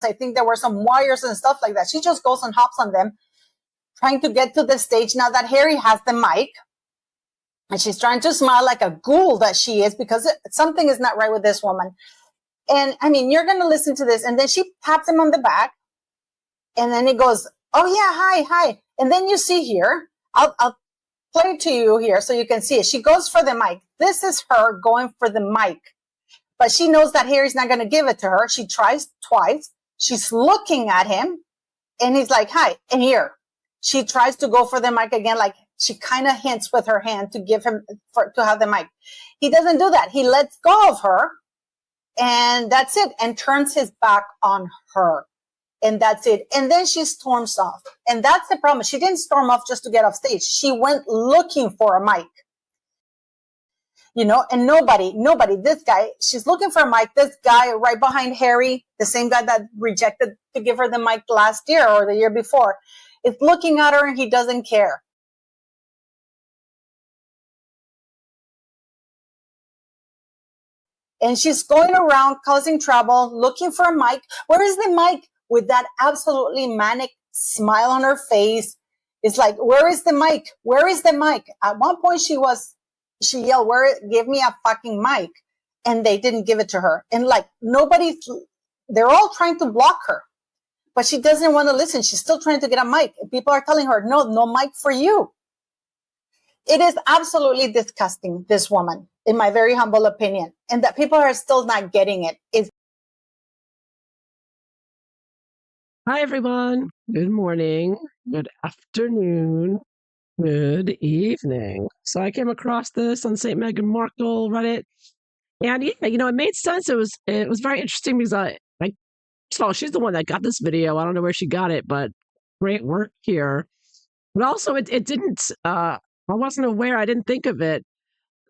I think there were some wires and stuff like that. She just goes and hops on them, trying to get to the stage now that Harry has the mic. And she's trying to smile like a ghoul that she is, because something is not right with this woman. And I mean, you're going to listen to this. And then she taps him on the back. And then he goes, oh yeah, hi. And then you see here, I'll play it to you here so you can see it. She goes for the mic. This is her going for the mic. But she knows that Harry's not going to give it to her. She tries twice. She's looking at him. And he's like, hi. And here, she tries to go for the mic again, like she kind of hints with her hand to give him, to have the mic. He doesn't do that. He lets go of her. And that's it. And turns his back on her. And that's it. And then she storms off. And that's the problem. She didn't storm off just to get off stage. She went looking for a mic. You know, and nobody, this guy, she's looking for a mic. This guy right behind Harry, the same guy that rejected to give her the mic last year or the year before, is looking at her and he doesn't care. And she's going around causing trouble, looking for a mic. Where is the mic? With that absolutely manic smile on her face. It's like, where is the mic? Where is the mic? At one point she yelled, give me a fucking mic. And they didn't give it to her. And like they're all trying to block her, but she doesn't want to listen. She's still trying to get a mic. People are telling her, no mic for you. It is absolutely disgusting, this woman, in my very humble opinion. And that people are still not getting it. Hi, everyone. Good morning, good afternoon, good evening. So I came across this on St. Meghan Markle Reddit. And yeah, it made sense. It was very interesting because first of all, she's the one that got this video. I don't know where she got it, but great work here. But also it didn't, I wasn't aware, I didn't think of it,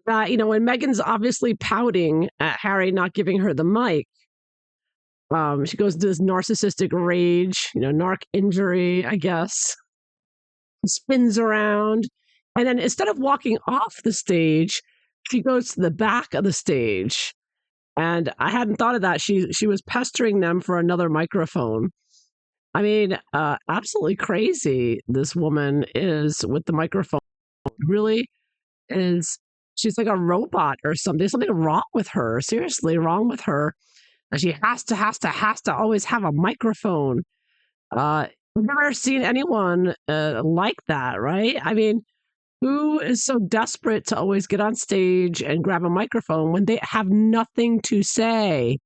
that, when Meghan's obviously pouting at Harry not giving her the mic, she goes into this narcissistic rage, narc injury, I guess, spins around. And then instead of walking off the stage, she goes to the back of the stage. And I hadn't thought of that. She was pestering them for another microphone. I mean, absolutely crazy this woman is with the microphone. Really is, she's like a robot or something. There's something wrong with her. Seriously, wrong with her. She has to always have a microphone. I've never seen anyone like that, right? I mean, who is so desperate to always get on stage and grab a microphone when they have nothing to say?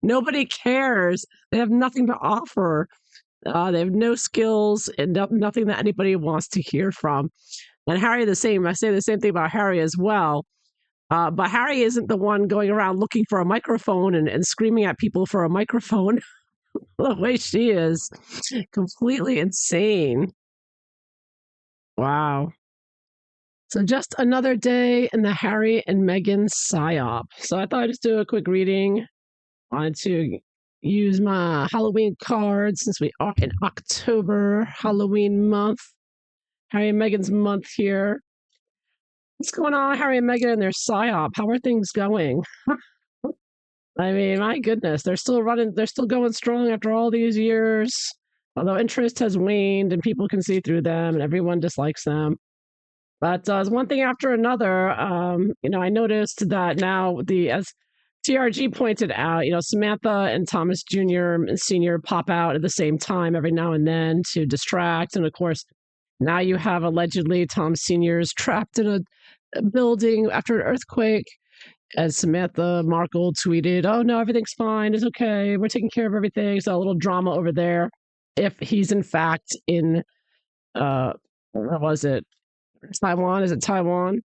Nobody cares. They have nothing to offer. They have no skills and nothing that anybody wants to hear from. And Harry the same. I say the same thing about Harry as well. But Harry isn't the one going around looking for a microphone and screaming at people for a microphone the way she is. Completely insane. Wow. So just another day in the Harry and Meghan Psyop. So I thought I'd just do a quick reading. Wanted to use my Halloween cards since we are in October, Halloween month. Harry and Meghan's month here. What's going on, Harry and Meghan and their psyop? How are things going? I mean, my goodness, they're still going strong after all these years. Although interest has waned and people can see through them and everyone dislikes them. But as one thing after another, I noticed that now as TRG pointed out, Samantha and Thomas Jr. and Sr. pop out at the same time every now and then to distract. And of course, now you have allegedly Tom Sr.'s trapped in a building after an earthquake. As Samantha Markle tweeted, oh no, everything's fine, it's okay, we're taking care of everything. So a little drama over there. If he's in fact in, where was it? Taiwan? Is it Taiwan?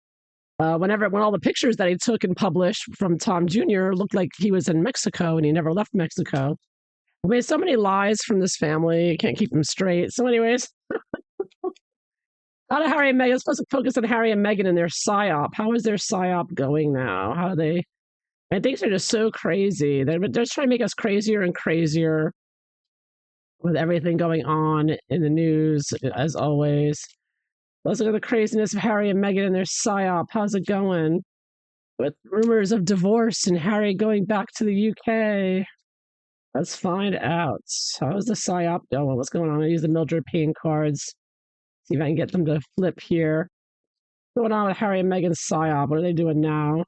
When all the pictures that he took and published from Tom Jr. looked like he was in Mexico and he never left Mexico. I mean, so many lies from this family. You can't keep them straight. So anyways, out of Harry and Meghan, I'm supposed to focus on Harry and Meghan and their psyop. How is their psyop going now? How are they? I think they're just so crazy. They're just trying to make us crazier and crazier with everything going on in the news, as always. Let's look at the craziness of Harry and Meghan and their psyop. How's it going? With rumors of divorce and Harry going back to the UK. Let's find out. How's the psyop going? What's going on? I use the Mildred Payne cards. See if I can get them to flip here. What's going on with Harry and Meghan Psyop? What are they doing now?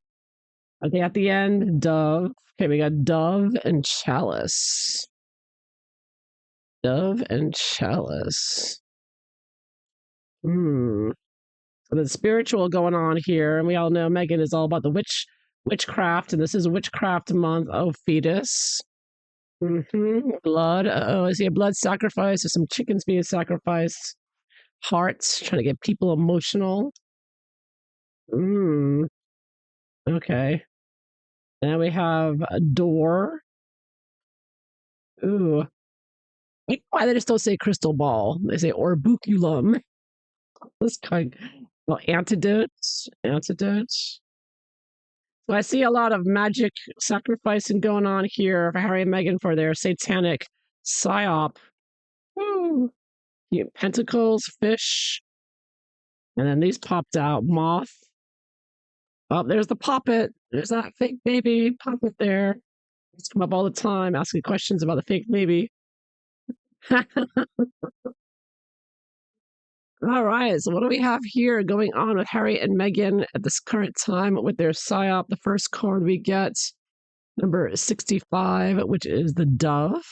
Are they at the end? Dove. Okay, we got Dove and Chalice. Dove and Chalice. So there's spiritual going on here, and we all know Meghan is all about the witchcraft, and this is witchcraft month. Oh, fetus. Blood. Oh, I see a blood sacrifice. There's some chickens being sacrificed. Hearts, trying to get people emotional. Okay. Now we have a door. Ooh. Why they just don't say crystal ball? They say orbiculum. This kind. Well, antidotes. Antidotes. So I see a lot of magic sacrificing going on here for Harry and Meghan for their satanic psyop. Ooh. Yeah, pentacles, fish. And then these popped out. Moth. Oh, there's the poppet. There's that fake baby poppet there. It's come up all the time asking questions about the fake baby. All right, so what do we have here going on with Harry and Meghan at this current time with their psyop? The first card we get, number 65, which is the dove.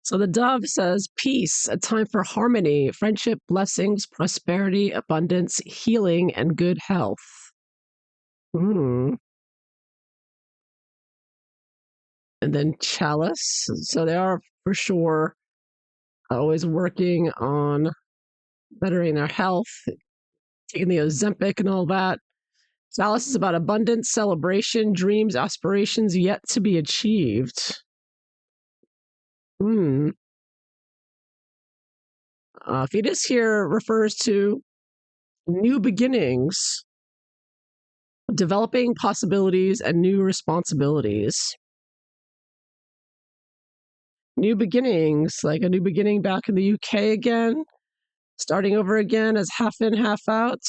So the dove says, peace, a time for harmony, friendship, blessings, prosperity, abundance, healing, and good health. And then chalice. So they are for sure always working on bettering their health, taking the Ozempic and all that. Chalice is about abundance, celebration, dreams, aspirations yet to be achieved. Fetus here refers to new beginnings, developing possibilities, and new responsibilities. New beginnings, like a new beginning back in the UK again, starting over again as half in, half out.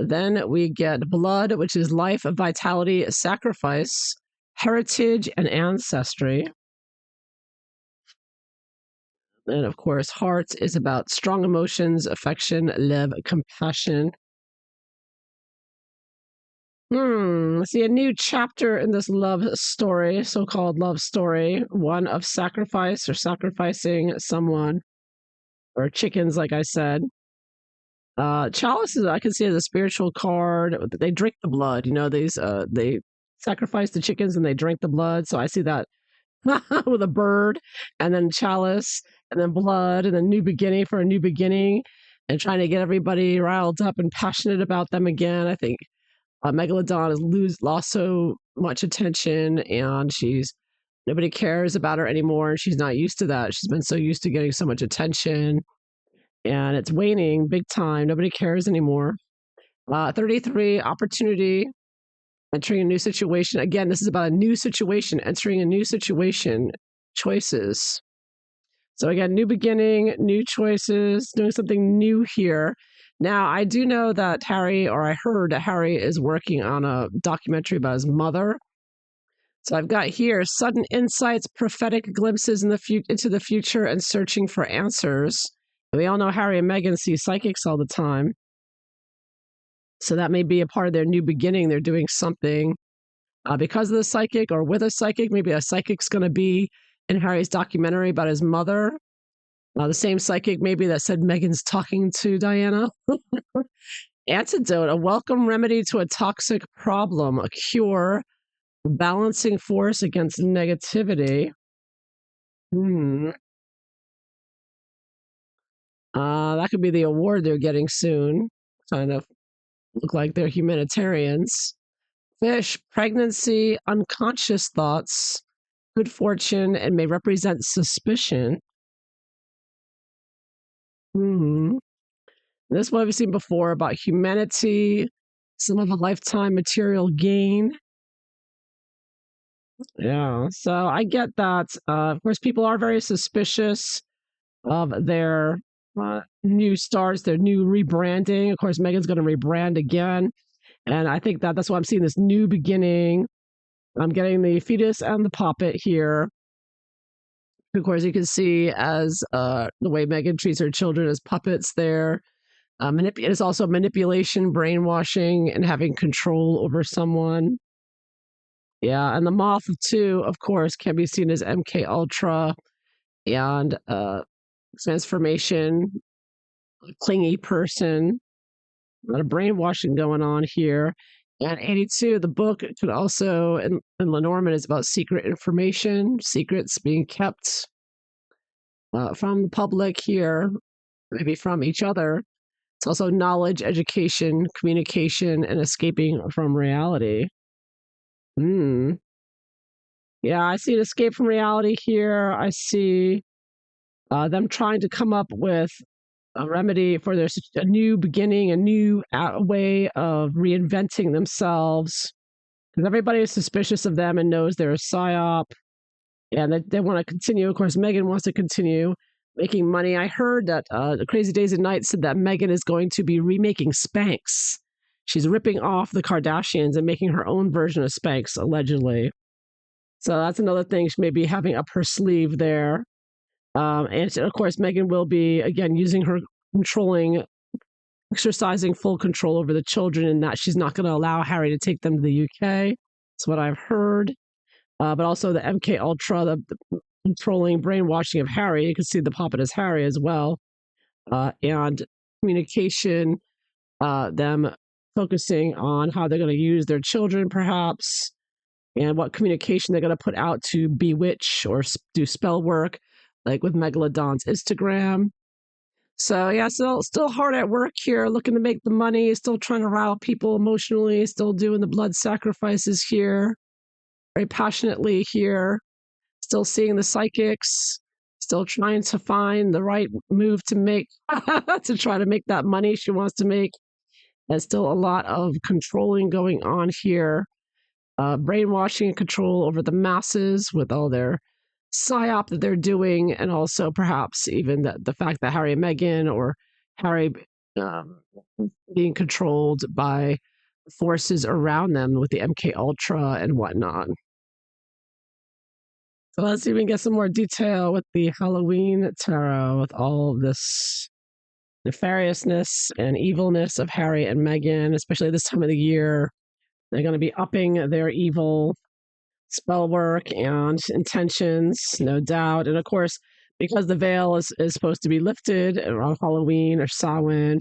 Then we get blood, which is life, vitality, sacrifice, heritage, and ancestry. And of course, heart is about strong emotions, affection, love, compassion. See a new chapter in this love story, so-called love story, one of sacrifice or sacrificing someone, or chickens, like I said. Chalice is, I can see as a spiritual card. They drink the blood, they sacrifice the chickens and they drink the blood. So I see that with a bird, and then chalice, and then blood, and then new beginning for a new beginning, and trying to get everybody riled up and passionate about them again. I think Megalodon has lost so much attention, and nobody cares about her anymore, and she's not used to that. She's been so used to getting so much attention, and it's waning big time. Nobody cares anymore. 33, opportunity, entering a new situation. Again, this is about a new situation, entering a new situation, choices. So again, new beginning, new choices, doing something new here. Now, I do know that I heard that Harry is working on a documentary about his mother. So I've got here sudden insights, prophetic glimpses into the future, and searching for answers. We all know Harry and Meghan see psychics all the time. So that may be a part of their new beginning. They're doing something because of the psychic or with a psychic. Maybe a psychic's going to be in Harry's documentary about his mother. The same psychic maybe that said Meghan's talking to Diana. Antidote, a welcome remedy to a toxic problem, a cure, a balancing force against negativity. That could be the award they're getting soon. Kind of look like they're humanitarians. Fish, pregnancy, unconscious thoughts, good fortune, and may represent suspicion. This one we've seen before about humanity, some of a lifetime material gain. Yeah, so I get that. Of course, people are very suspicious of their new starts, their new rebranding. Of course, Meghan's going to rebrand again. And I think that's why I'm seeing this new beginning. I'm getting the fetus and the puppet here. Of course, you can see as the way Meghan treats her children as puppets there. It's also manipulation, brainwashing, and having control over someone. Yeah, and the moth too, of course, can be seen as MK Ultra and transformation, clingy person. A lot of brainwashing going on here. And 82, the book could also, in Lenormand, is about secret information, secrets being kept from the public here, maybe from each other. It's also knowledge, education, communication, and escaping from reality. Hmm. Yeah, I see an escape from reality here. I see them trying to come up with a remedy for a new beginning, a new way of reinventing themselves. Because everybody is suspicious of them and knows they're a psyop, and they want to continue. Of course, Meghan wants to continue making money. I heard that the Crazy Days and Nights said that Meghan is going to be remaking Spanx. She's ripping off the Kardashians and making her own version of Spanx, allegedly. So that's another thing she may be having up her sleeve there. And of course, Meghan will be, again, using her exercising full control over the children, and that she's not going to allow Harry to take them to the UK. That's what I've heard. But also the MK Ultra, the controlling brainwashing of Harry. You can see the puppet as Harry as well. And communication, them focusing on how they're going to use their children, perhaps, and what communication they're going to put out to bewitch or do spell work, like with Megalodon's Instagram. So yeah, still hard at work here, looking to make the money, still trying to rile people emotionally, still doing the blood sacrifices here, very passionately here, still seeing the psychics, still trying to find the right move to make to try to make that money she wants to make. There's still a lot of controlling going on here, brainwashing and control over the masses with all their psyop that they're doing, and also perhaps even the fact that Harry and Meghan, or Harry um, being controlled by forces around them with the MK Ultra and whatnot. So let's see if we can get some more detail with the Halloween tarot, with all of this nefariousness and evilness of Harry and Meghan, especially this time of the year. They're going to be upping their evil spell work and intentions, no doubt. And of course, because the veil is supposed to be lifted around Halloween or Samhain,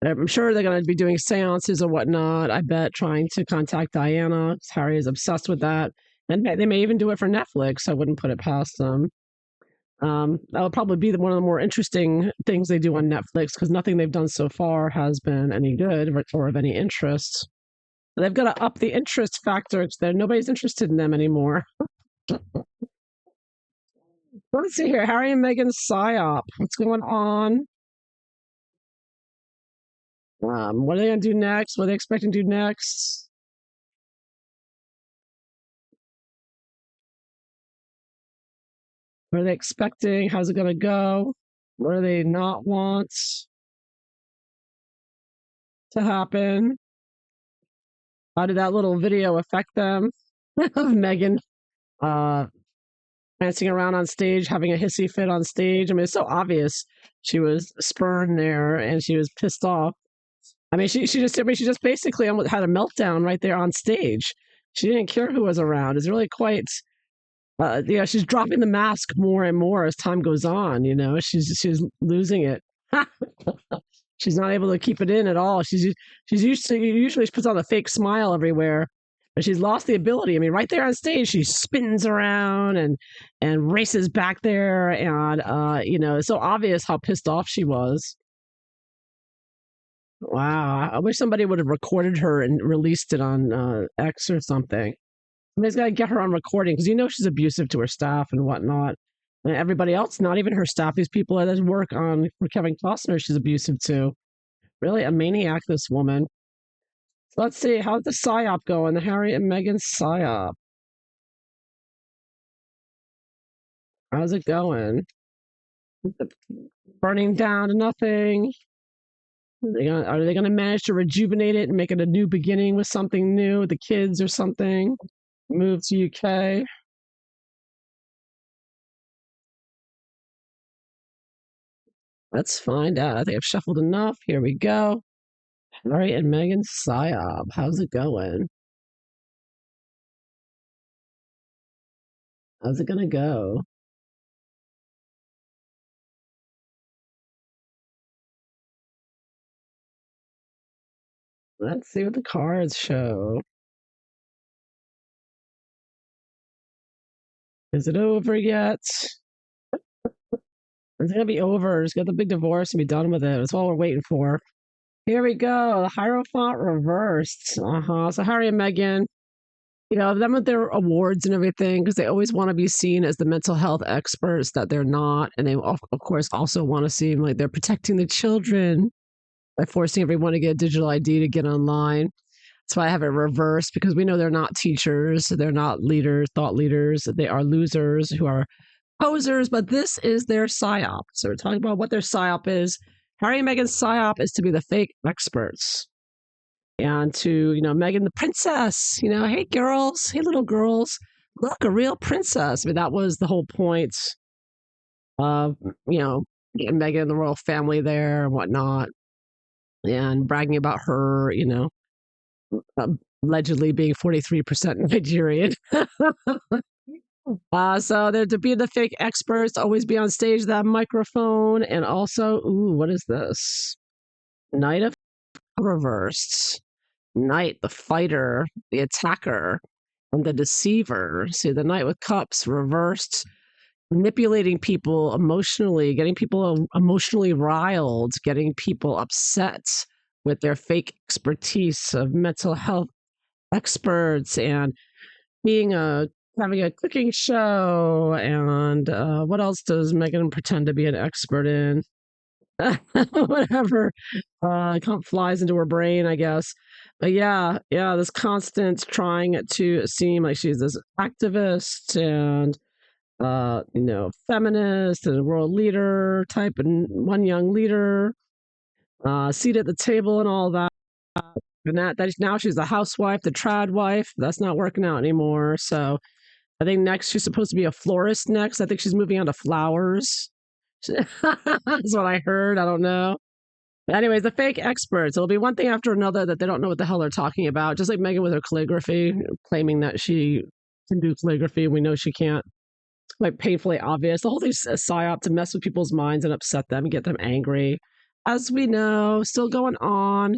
I'm sure they're going to be doing seances or whatnot. I bet trying to contact Diana. Harry is obsessed with that. And they may even do it for Netflix. I wouldn't put it past them. That would probably be one of the more interesting things they do on Netflix, because nothing they've done so far has been any good or of any interest. They've got to up the interest factor because nobody's interested in them anymore. Let's see here. Harry and Meghan Psyop. What's going on? What are they going to do next? What are they expecting to do next? What are they expecting? How's it going to go? What do they not want to happen? How did that little video affect them? Of Meghan dancing around on stage, having a hissy fit on stage. I mean, it's so obvious she was spurned there and she was pissed off. I mean, she just basically had a meltdown right there on stage. She didn't care who was around. It's really quite, she's dropping the mask more and more as time goes on. She's losing it. She's not able to keep it in at all. She's usually she puts on a fake smile everywhere, but she's lost the ability. I mean, right there on stage, she spins around and races back there, and it's so obvious how pissed off she was. Wow, I wish somebody would have recorded her and released it on X or something. Somebody's got to get her on recording, because she's abusive to her staff and whatnot. And everybody else, not even her staff, these people that work for Kevin Costner, she's abusive to. Really a maniac, this woman. So let's see, how's the psyop going? The Harry and Meghan psyop. How's it going? Burning down to nothing. Are they gonna manage to rejuvenate it and make it a new beginning with something new, the kids or something? move to UK. Let's find out. I think I've shuffled enough. Here we go. Harry and Meghan Psyop. How's it going? How's it gonna go? Let's see what the cards show. Is it over yet? It's gonna be over. Just get the big divorce and be done with it. That's all we're waiting for. Here we go. The Hierophant reversed. So Harry and Meghan, them with their awards and everything, because they always want to be seen as the mental health experts that they're not. And they, of course, also want to seem like they're protecting the children by forcing everyone to get a digital ID to get online. That's why I have it reversed, because we know they're not teachers. They're not leaders, thought leaders. They are losers who are posers, but this is their psyop. So we're talking about what their psyop is. Harry and Meghan's psyop is to be the fake experts. And to, Meghan the princess, hey girls, hey little girls, look, a real princess. I mean, that was the whole point of, getting Meghan and the royal family there and whatnot, and bragging about her, allegedly being 43% Nigerian. So they're to be the fake experts, always be on stage, that microphone, and also, what is this? Knight of reversed. Knight, the fighter, the attacker, and the deceiver. See, the Knight with Cups reversed, manipulating people emotionally, getting people emotionally riled, getting people upset with their fake expertise of mental health experts, and having a cooking show. And what else does Meghan pretend to be an expert in? Whatever flies into her brain, I guess. But yeah, this constant trying to seem like she's this activist and feminist and world leader type, and one young leader, seat at the table and all that. And that now she's the housewife, the trad wife. That's not working out anymore. So I think next she's supposed to be a florist next. I think she's moving on to flowers. That's what I heard. I don't know. But anyways, the fake experts. It'll be one thing after another that they don't know what the hell they're talking about. Just like Meghan with her calligraphy, claiming that she can do calligraphy. We know she can't. It's quite painfully obvious. The whole thing's a psyop to mess with people's minds and upset them and get them angry. As we know, still going on.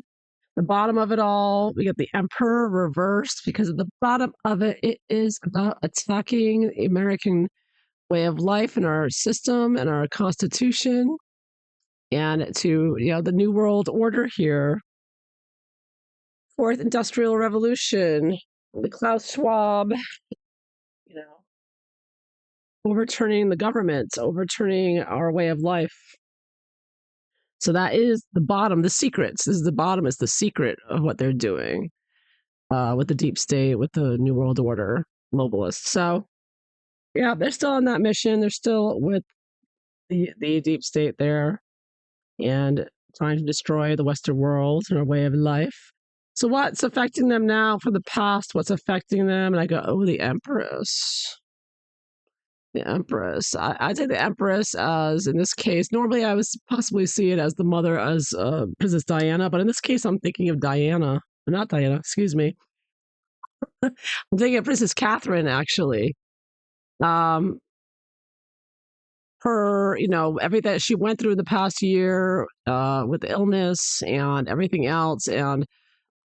The bottom of it all, we get the Emperor reversed, because at the bottom of it, it is about attacking the American way of life and our system and our constitution, and to, the New World Order here. Fourth Industrial Revolution, the Klaus Schwab, overturning the government, overturning our way of life. So that is the bottom, the secrets. This is the bottom, is the secret of what they're doing with the deep state, with the New World Order, globalists. So, yeah, they're still on that mission. They're still with the deep state there and trying to destroy the Western world and our way of life. So what's affecting them now from the past? What's affecting them? And I go, the Empress. The Empress. I take the Empress as, in this case, normally I would possibly see it as the mother, as Princess Diana, but in this case, I'm thinking of Diana. Not Diana, excuse me. I'm thinking of Princess Catherine, actually. Her, everything that she went through the past year with the illness and everything else, and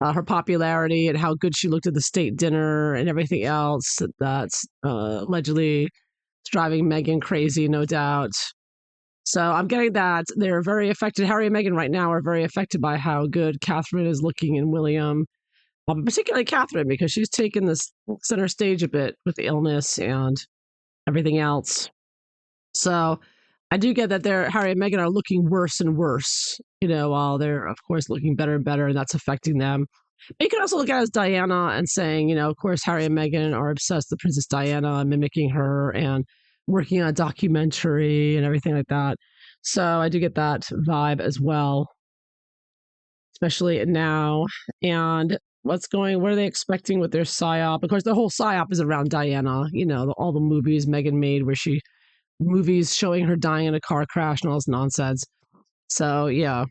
her popularity and how good she looked at the state dinner and everything else that's allegedly driving Meghan crazy, no doubt. So I'm getting that they're very affected. Harry and Meghan right now are very affected by how good Catherine is looking in William, particularly Catherine, because she's taken this center stage a bit with the illness and everything else. So I do get that Harry and Meghan are looking worse and worse, while they're, of course, looking better and better, and that's affecting them. But you can also look at it as Diana and saying, of course, Harry and Meghan are obsessed with Princess Diana, mimicking her and working on a documentary and everything like that. So I do get that vibe as well, especially now. And What are they expecting with their psyop? Of course, the whole psyop is around Diana. You know, all the movies Meghan made where movies showing her dying in a car crash and all this nonsense. So, yeah,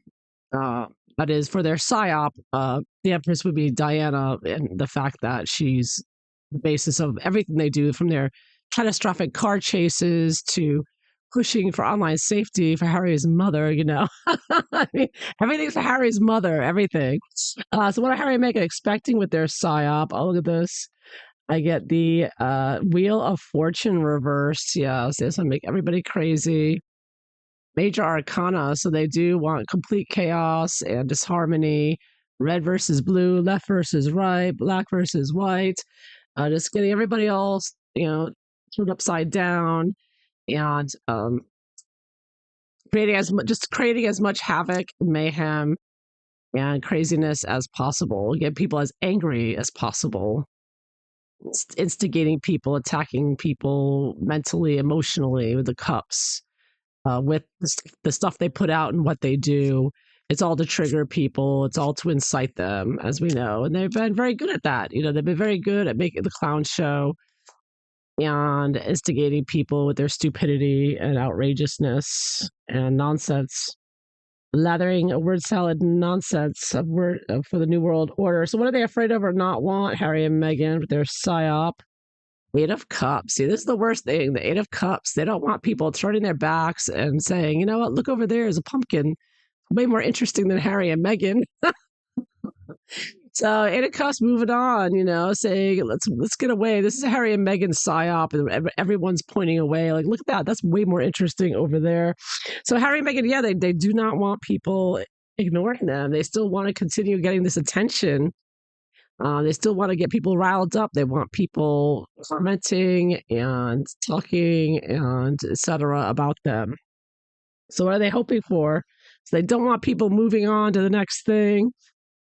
uh, that is for their psyop. The Empress would be Diana, and the fact that she's the basis of everything they do, from their catastrophic car chases to pushing for online safety for Harry's mother. You know, I mean, everything's for Harry's mother. Everything. So, what are Harry and Meghan expecting with their psyop? Oh, look at this. I get the Wheel of Fortune reversed. Yes, this will make everybody crazy. Major arcana, so they do want complete chaos and disharmony. Red versus blue, left versus right, black versus white. Just getting everybody else, turned upside down, and creating as much havoc, mayhem, and craziness as possible. Get people as angry as possible, instigating people, attacking people mentally, emotionally with the cups. With the stuff they put out and what they do. It's all to trigger people. It's all to incite them, as we know. And they've been very good at that. You know, they've been very good at making the clown show and instigating people with their stupidity and outrageousness and nonsense. Lathering a word salad nonsense for the New World Order. So what are they afraid of or not want? Harry and Meghan with their psyop. Eight of Cups. See, this is the worst thing. The Eight of Cups. They don't want people turning their backs and saying, you know what, look over there is a pumpkin. Way more interesting than Harry and Meghan. So Eight of Cups moving on, saying, let's get away. This is Harry and Meghan psyop, and everyone's pointing away. Like, look at that. That's way more interesting over there. So Harry and Meghan, yeah, they do not want people ignoring them. They still want to continue getting this attention. They still want to get people riled up. They want people commenting and talking and etc. about them. So what are they hoping for? So they don't want people moving on to the next thing.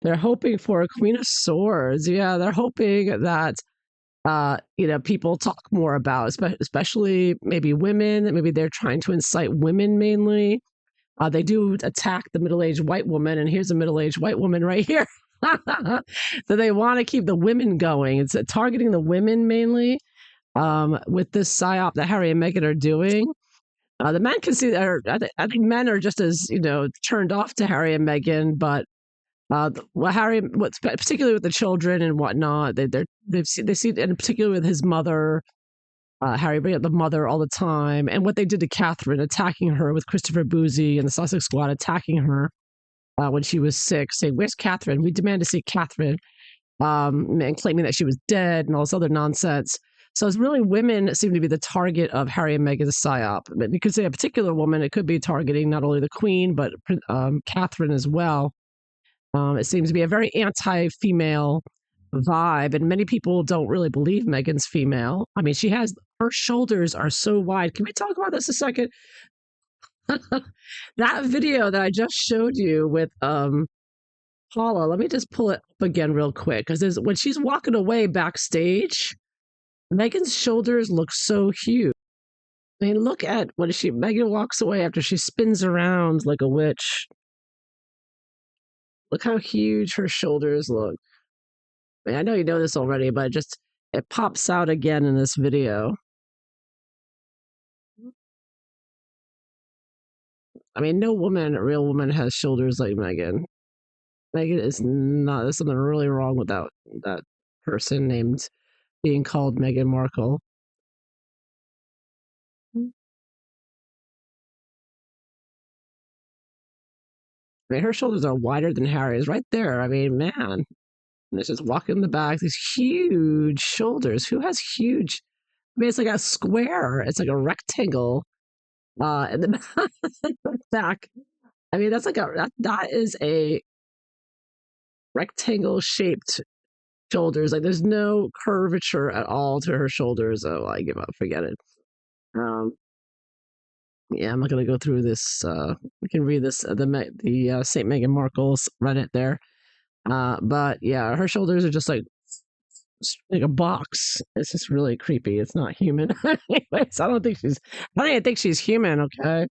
They're hoping for a Queen of Swords. Yeah, they're hoping that people talk more about, especially maybe women. Maybe they're trying to incite women mainly. They do attack the middle-aged white woman, and here's a middle-aged white woman right here. So they want to keep the women going. It's targeting the women mainly with this psyop that Harry and Meghan are doing. The men can see that. I think men are just as turned off to Harry and Meghan, but particularly with the children and whatnot, they see, and particularly with his mother. Harry bring up the mother all the time, and what they did to Catherine, attacking her with Christopher Boozy and the Sussex Squad, attacking her when she was sick, saying, "Where's Catherine? We demand to see Catherine," and claiming that she was dead and all this other nonsense. So it's really women that seem to be the target of Harry and Meghan's psyop. But you could say a particular woman; it could be targeting not only the Queen but Catherine as well. It seems to be a very anti-female vibe, and many people don't really believe Meghan's female. I mean, her shoulders are so wide. Can we talk about this a second? That video that I just showed you with Paula, let me just pull it up again real quick, because when she's walking away backstage, Meghan's shoulders look so huge. I mean, look at when Meghan walks away after she spins around like a witch. Look how huge her shoulders look. I mean, I know you know this already, but it pops out again in this video. I mean, no real woman has shoulders like Meghan. Meghan is not. There's something really wrong with that person named being called Meghan Markle. I mean, her shoulders are wider than Harry's right there. I mean, man. And it's just walking in the back, these huge shoulders. Who has huge? I mean, it's like a square. It's like a rectangle in the back. I mean, that is a rectangle shaped shoulders. Like, there's no curvature at all to her shoulders. Oh, I give up. Forget it. Yeah, I'm not gonna go through this. We can read this the Saint Meghan Markle's Reddit there. But yeah, her shoulders are just like a box. It's just really creepy. It's not human. Anyways, I don't even think she's human. Okay.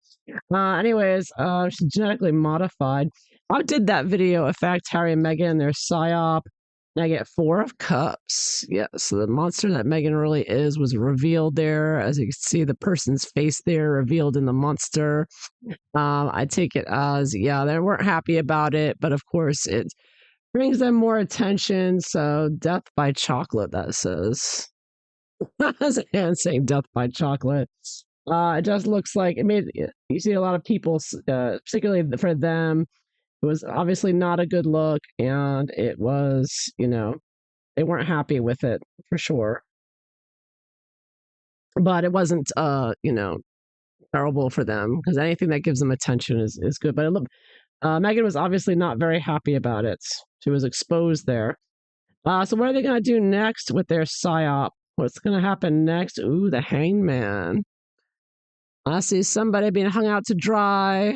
Anyways, she's genetically modified. How did that video affect Harry and Meghan, their psyop? I get 4 of Cups. Yeah, so the monster that Meghan really is was revealed there. As you can see, the person's face there revealed in the monster. I take it as, yeah, they weren't happy about it, but of course it brings them more attention. So death by chocolate, that says. As a hand saying death by chocolate. It just looks like it made you see a lot of people, particularly for them. It was obviously not a good look, and it was, they weren't happy with it for sure. But it wasn't, terrible for them because anything that gives them attention is good. But Meghan was obviously not very happy about it. She was exposed there. So what are they going to do next with their psyop? What's going to happen next? Ooh, the hangman. I see somebody being hung out to dry.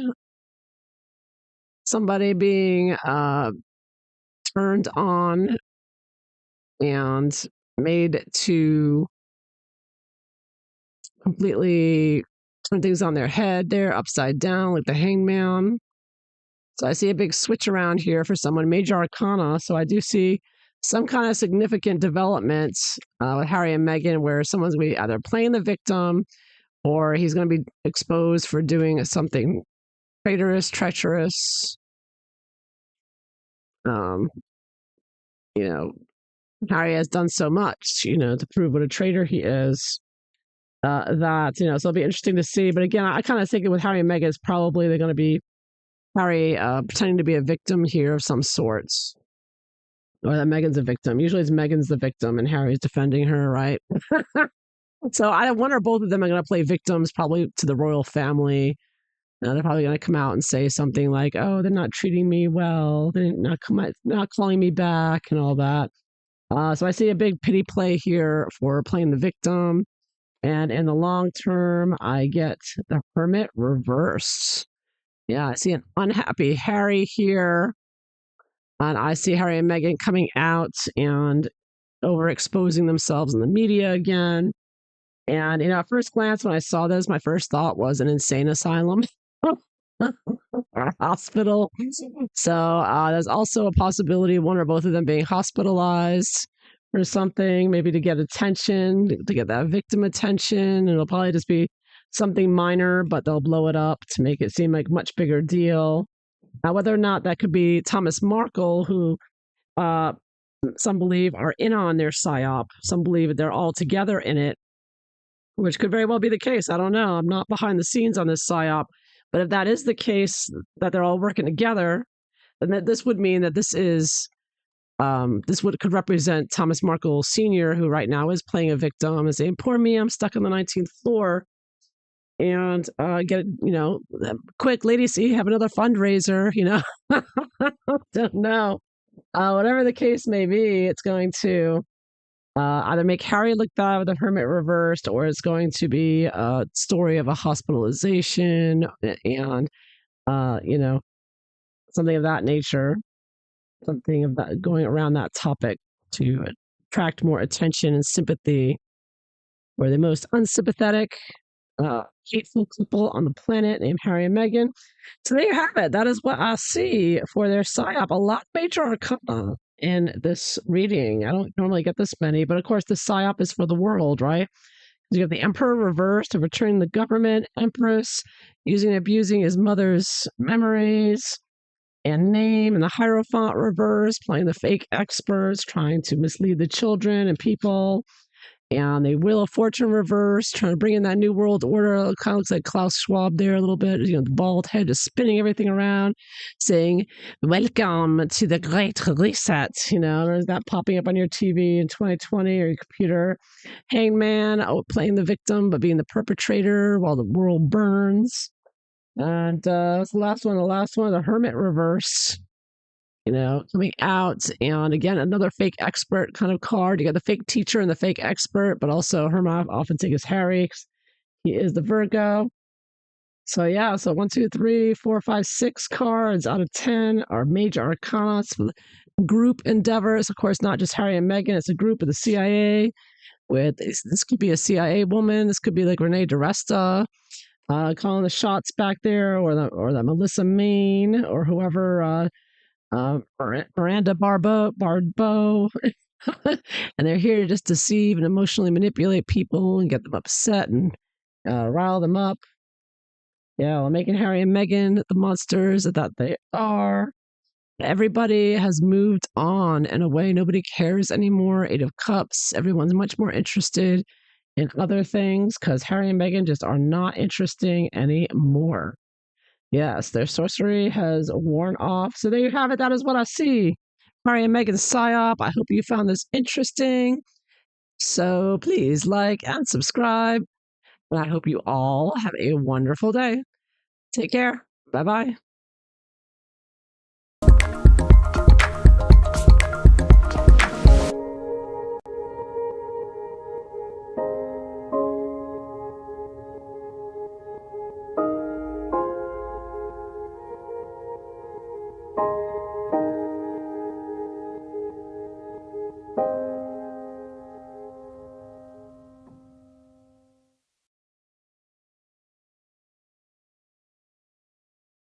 Somebody being turned on and made to completely turn things on their head. They're upside down like the hangman. So I see a big switch around here for someone, major arcana. So I do see some kind of significant development with Harry and Meghan where someone's going to be either playing the victim or he's going to be exposed for doing something traitorous, treacherous. Harry has done so much, to prove what a traitor he is. So it'll be interesting to see. But again, I kind of think with Harry and Meghan is probably they're going to be Harry pretending to be a victim here of some sorts. Or that Meghan's a victim. Usually it's Meghan's the victim and Harry's defending her, right? So I wonder both of them are going to play victims probably to the royal family. They're probably going to come out and say something like, oh, they're not treating me well. They're not calling me back and all that. So I see a big pity play here for playing the victim. And in the long term, I get the Hermit reversed. Yeah, I see an unhappy Harry here. And I see Harry and Meghan coming out and overexposing themselves in the media again. And, at first glance, when I saw this, my first thought was an insane asylum or a hospital. So there's also a possibility of one or both of them being hospitalized or something, maybe to get attention, to get that victim attention. It'll probably just be something minor, but they'll blow it up to make it seem like a much bigger deal. Whether or not that could be Thomas Markle, who some believe are in on their psyop, some believe that they're all together in it, which could very well be the case. I don't know. I'm not behind the scenes on this psyop. But if that is the case, that they're all working together, then this would mean that could represent Thomas Markle Sr., who right now is playing a victim and saying, poor me, I'm stuck on the 19th floor. And quick, Lady C, have another fundraiser, Don't know. Whatever the case may be, it's going to either make Harry look bad with the Hermit reversed, or it's going to be a story of a hospitalization and, something of that nature, something of that going around that topic to attract more attention and sympathy for the most unsympathetic, hateful couple on the planet named Harry and Meghan. So there you have it. That is what I see for their psyop. A lot major arcana in this reading. I don't normally get this many, but of course the psyop is for the world, right? You have the Emperor reversed, overturning the government, Empress using and abusing his mother's memories and name, and the Hierophant reversed, playing the fake experts, trying to mislead the children and people. And the Wheel of Fortune reverse, trying to bring in that new world order. It kind of looks like Klaus Schwab there a little bit. The bald head just spinning everything around, saying, welcome to the Great Reset. There's that popping up on your TV in 2020 or your computer. Hangman playing the victim, but being the perpetrator while the world burns. And that's the last one, the Hermit reverse. Coming out, and again, another fake expert kind of card. You got the fake teacher and the fake expert, but also Hermit often take as Harry. He is the Virgo. So 1, 2, 3, 4, 5, 6 cards out of 10 are major arcana. It's group endeavors. Of course, not just Harry and Meghan. It's a group of the CIA. This could be a CIA woman. This could be like Renee DiResta calling the shots back there, or that Melissa Main, or whoever. Miranda Barbo, and they're here to just deceive and emotionally manipulate people and get them upset and rile them up. Yeah, well, making Harry and Meghan the monsters that they are. Everybody has moved on in a way nobody cares anymore. Eight of Cups. Everyone's much more interested in other things because Harry and Meghan just are not interesting anymore. Yes, their sorcery has worn off. So there you have it. That is what I see. Harry and Meghan Psyop. I hope you found this interesting. So please like and subscribe. And I hope you all have a wonderful day. Take care. Bye bye.